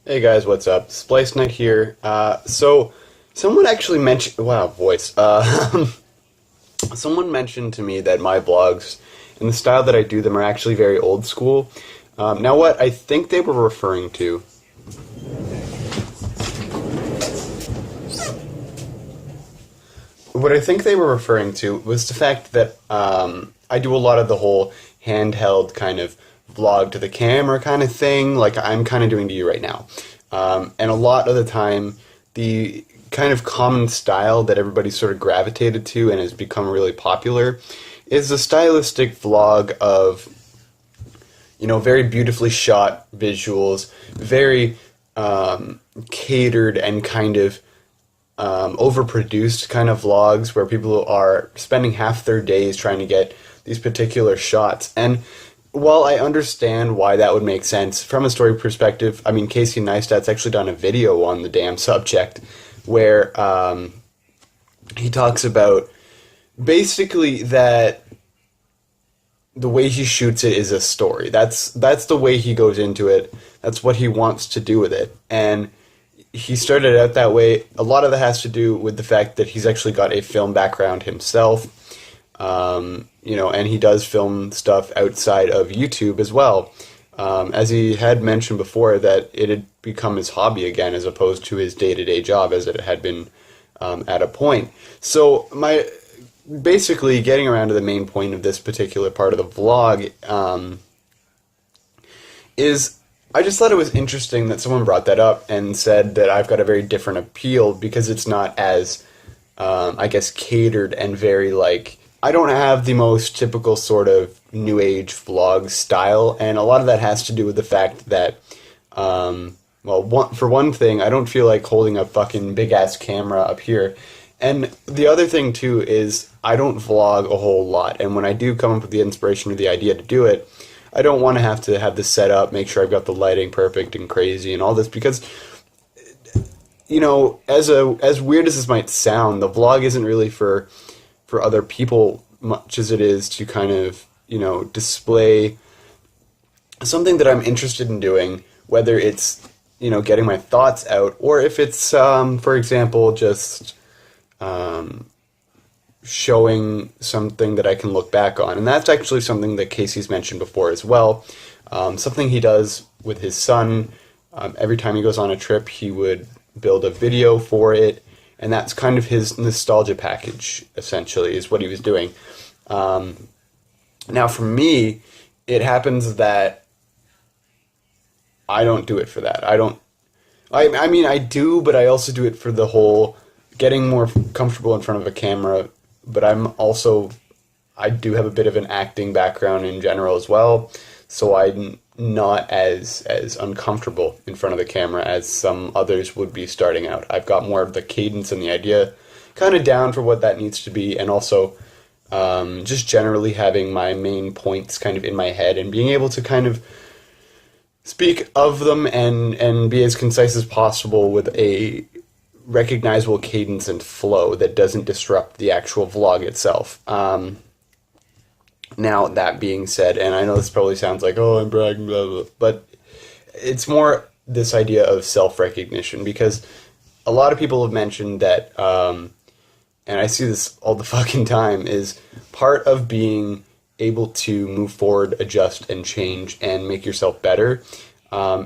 Hey guys, what's up? Splice Knight here. So someone actually mentioned, wow, voice. Someone mentioned to me that my vlogs and the style that I do them are actually very old school. Now, what I think they were referring to, what I think they were referring to was the fact that I do a lot of the whole handheld kind of vlog to the camera kind of thing, like I'm kind of doing to you right now. And a lot of the time, the kind of common style that everybody sort of gravitated to and has become really popular is the stylistic vlog of, very beautifully shot visuals, very catered and kind of overproduced kind of vlogs where people are spending half their days trying to get these particular shots. And while I understand why that would make sense from a story perspective, I mean, Casey Neistat's actually done a video on the damn subject where he talks about basically that the way he shoots it is a story. That's the way he goes into it. That's what he wants to do with it. And he started out that way. A lot of that has to do with the fact that he's actually got a film background himself. And he does film stuff outside of YouTube as well. As he had mentioned before, that it had become his hobby again as opposed to his day-to-day job as it had been at a point. So basically getting around to the main point of this particular part of the vlog is I just thought it was interesting that someone brought that up and said that I've got a very different appeal because it's not as, I guess, catered and very, like, I don't have the most typical sort of new age vlog style, and a lot of that has to do with the fact that, for one thing, I don't feel like holding a fucking big-ass camera up here. And the other thing, too, is I don't vlog a whole lot, and when I do come up with the inspiration or the idea to do it, I don't want to have this set up, make sure I've got the lighting perfect and crazy and all this, because, as weird as this might sound, the vlog isn't really for other people much as it is to kind of, display something that I'm interested in doing, whether it's, getting my thoughts out, or if it's, for example, just showing something that I can look back on. And that's actually something that Casey's mentioned before as well. Something he does with his son. Every time he goes on a trip, he would build a video for it. And that's kind of his nostalgia package, essentially, is what he was doing. Now, for me, it happens that I don't do it for that. I mean, I do, but I also do it for the whole getting more comfortable in front of a camera. But I do have a bit of an acting background in general as well. So I'm not as uncomfortable in front of the camera as some others would be starting out. I've got more of the cadence and the idea kind of down for what that needs to be, and also just generally having my main points kind of in my head and being able to kind of speak of them and be as concise as possible with a recognizable cadence and flow that doesn't disrupt the actual vlog itself. Now, that being said, and I know this probably sounds like, oh, I'm bragging, blah, blah, but it's more this idea of self-recognition, because a lot of people have mentioned that, and I see this all the fucking time, is part of being able to move forward, adjust, and change, and make yourself better,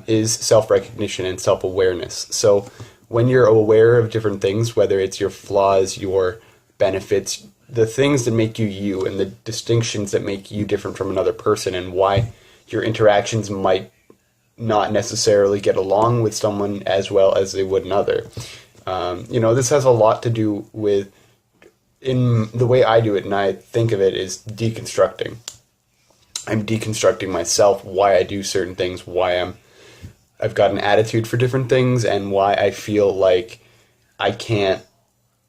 is self-recognition and self-awareness. So when you're aware of different things, whether it's your flaws, your benefits, the things that make you you, and the distinctions that make you different from another person, and why your interactions might not necessarily get along with someone as well as they would another. This has a lot to do with, in the way I do it, and I think of it, is deconstructing. I'm deconstructing myself, why I do certain things, why I've got an attitude for different things, and why I feel like I can't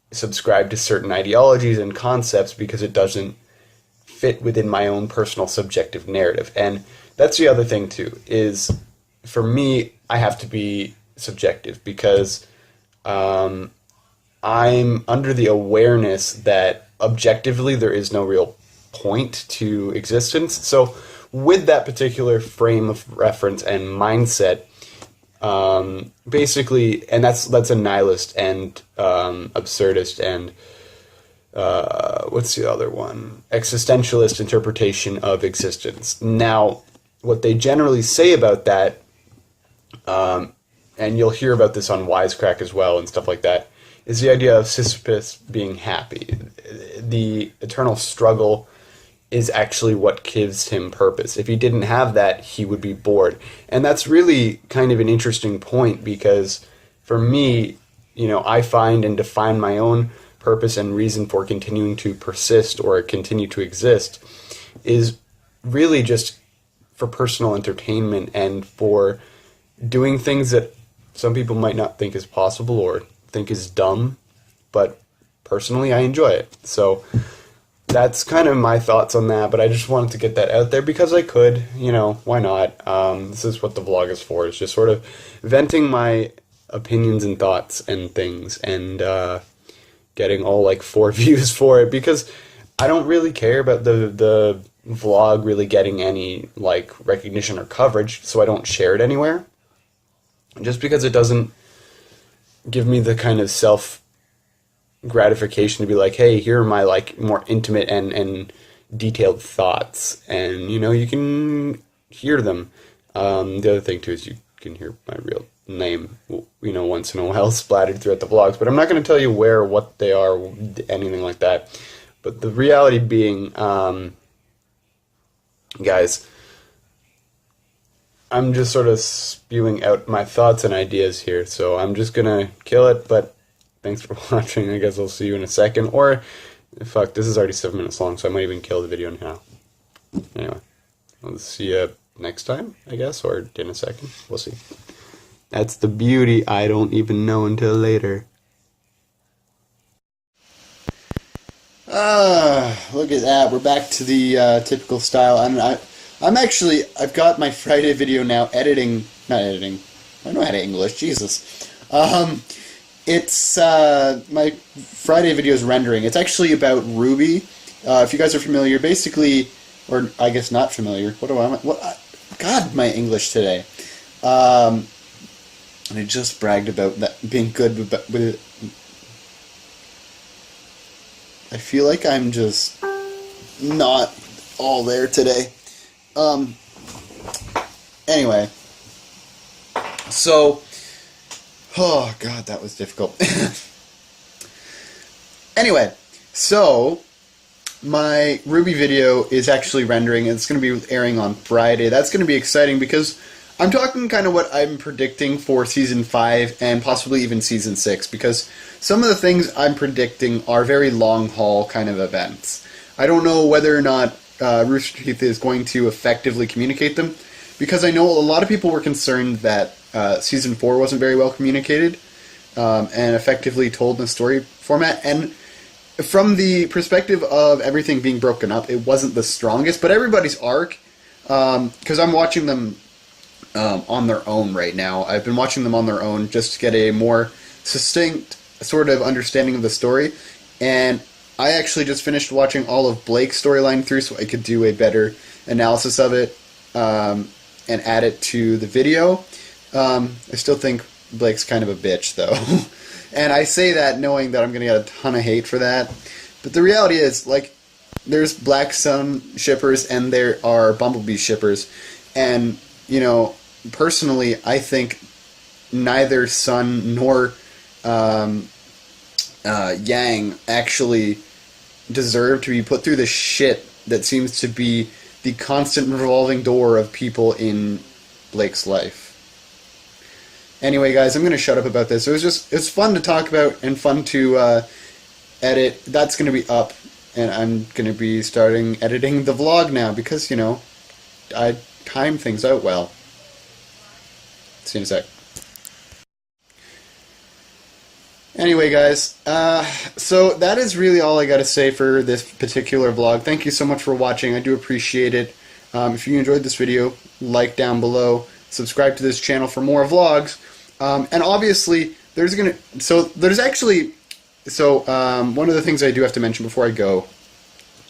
subscribe to certain ideologies and concepts because it doesn't fit within my own personal subjective narrative. And that's the other thing too, is for me, I have to be subjective because I'm under the awareness that objectively there is no real point to existence. So with that particular frame of reference and mindset, Basically, and that's a nihilist and absurdist and what's the other one? Existentialist interpretation of existence. Now, what they generally say about that, and you'll hear about this on Wisecrack as well and stuff like that, is the idea of Sisyphus being happy. The eternal struggle is actually what gives him purpose. If he didn't have that, he would be bored. And that's really kind of an interesting point, because for me, I find and define my own purpose and reason for continuing to persist or continue to exist is really just for personal entertainment and for doing things that some people might not think is possible or think is dumb, but personally I enjoy it. So that's kind of my thoughts on that, but I just wanted to get that out there because I could, why not? This is what the vlog is for, is just sort of venting my opinions and thoughts and things, and getting all like 4 views for it, because I don't really care about the vlog really getting any like recognition or coverage, so I don't share it anywhere, just because it doesn't give me the kind of self gratification to be like, hey, here are my like more intimate and detailed thoughts, and you can hear them. The other thing too is you can hear my real name once in a while splattered throughout the vlogs, but I'm not going to tell you where or what they are, anything like that. But the reality being, guys, I'm just sort of spewing out my thoughts and ideas here, so I'm just gonna kill it. But thanks for watching. I guess I'll see you in a second. Or, fuck, this is already 7 minutes long, so I might even kill the video now. Anyway, I'll see you next time, I guess, or in a second. We'll see. That's the beauty. I don't even know until later. Look at that. We're back to the typical style. I've got my Friday video now not editing. I know how to English, Jesus. It's, my Friday video is rendering. It's actually about Rwby. If you guys are familiar, basically, or I guess not familiar, God, my English today. And I just bragged about that being good with it. I feel like I'm just not all there today. Anyway. So, oh god, that was difficult. Anyway, so my Rwby video is actually rendering. It's going to be airing on Friday. That's going to be exciting because I'm talking kind of what I'm predicting for Season 5 and possibly even Season 6, because some of the things I'm predicting are very long-haul kind of events. I don't know whether or not Rooster Teeth is going to effectively communicate them, because I know a lot of people were concerned that Season 4 wasn't very well communicated and effectively told in the story format, and from the perspective of everything being broken up, it wasn't the strongest, but everybody's arc, because I'm watching them on their own right now. I've been watching them on their own just to get a more succinct sort of understanding of the story, and I actually just finished watching all of Blake's storyline through so I could do a better analysis of it and add it to the video. I still think Blake's kind of a bitch, though. And I say that knowing that I'm going to get a ton of hate for that. But the reality is, like, there's Black Sun shippers and there are Bumblebee shippers. And, personally, I think neither Sun nor Yang actually deserve to be put through the shit that seems to be the constant revolving door of people in Blake's life. Anyway, guys, I'm going to shut up about this. It's fun to talk about and fun to edit. That's going to be up, and I'm going to be starting editing the vlog now because, I time things out well. See you in a sec. Anyway, guys, so that is really all I got to say for this particular vlog. Thank you so much for watching. I do appreciate it. If you enjoyed this video, like down below. Subscribe to this channel for more vlogs. And obviously, one of the things I do have to mention before I go,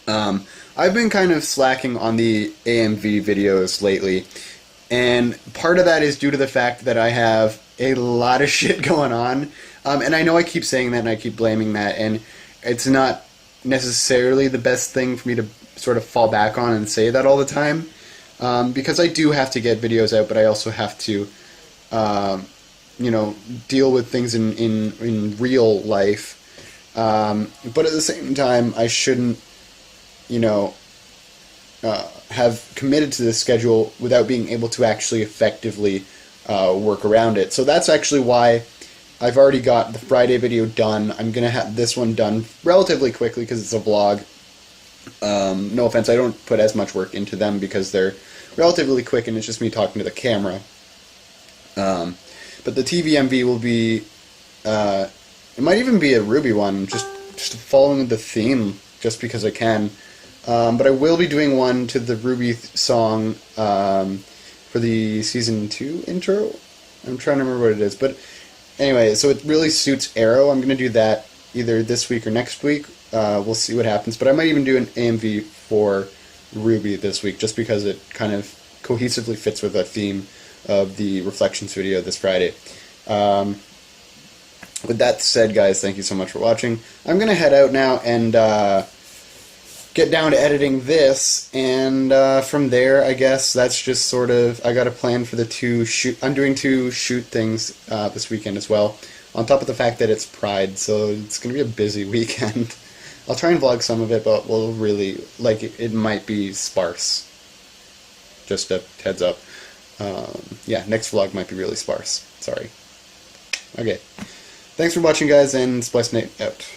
I've been kind of slacking on the AMV videos lately. And part of that is due to the fact that I have a lot of shit going on. And I know I keep saying that and I keep blaming that, and it's not necessarily the best thing for me to sort of fall back on and say that all the time. Because I do have to get videos out, but I also have to, deal with things in real life. But at the same time, I shouldn't, have committed to this schedule without being able to actually effectively work around it. So that's actually why I've already got the Friday video done. I'm going to have this one done relatively quickly because it's a vlog. No offense, I don't put as much work into them because they're relatively quick and it's just me talking to the camera. But the TVMV will be, it might even be a Rwby one, just following the theme, just because I can. But I will be doing one to the Rwby song for the Season 2 intro. I'm trying to remember what it is. But anyway, so it really suits Arrow. I'm going to do that either this week or next week. We'll see what happens. But I might even do an AMV for Rwby this week, just because it kind of cohesively fits with the theme of the Reflections video this Friday. With that said, guys, thank you so much for watching. I'm going to head out now and get down to editing this, and from there, I guess, that's just sort of, I got a plan for the I'm doing 2 shoot things this weekend as well, on top of the fact that it's Pride, so it's going to be a busy weekend. I'll try and vlog some of it, but we'll really, it might be sparse. Just a heads up. Yeah, next vlog might be really sparse. Sorry. Okay. Thanks for watching, guys, and Splice Nate out.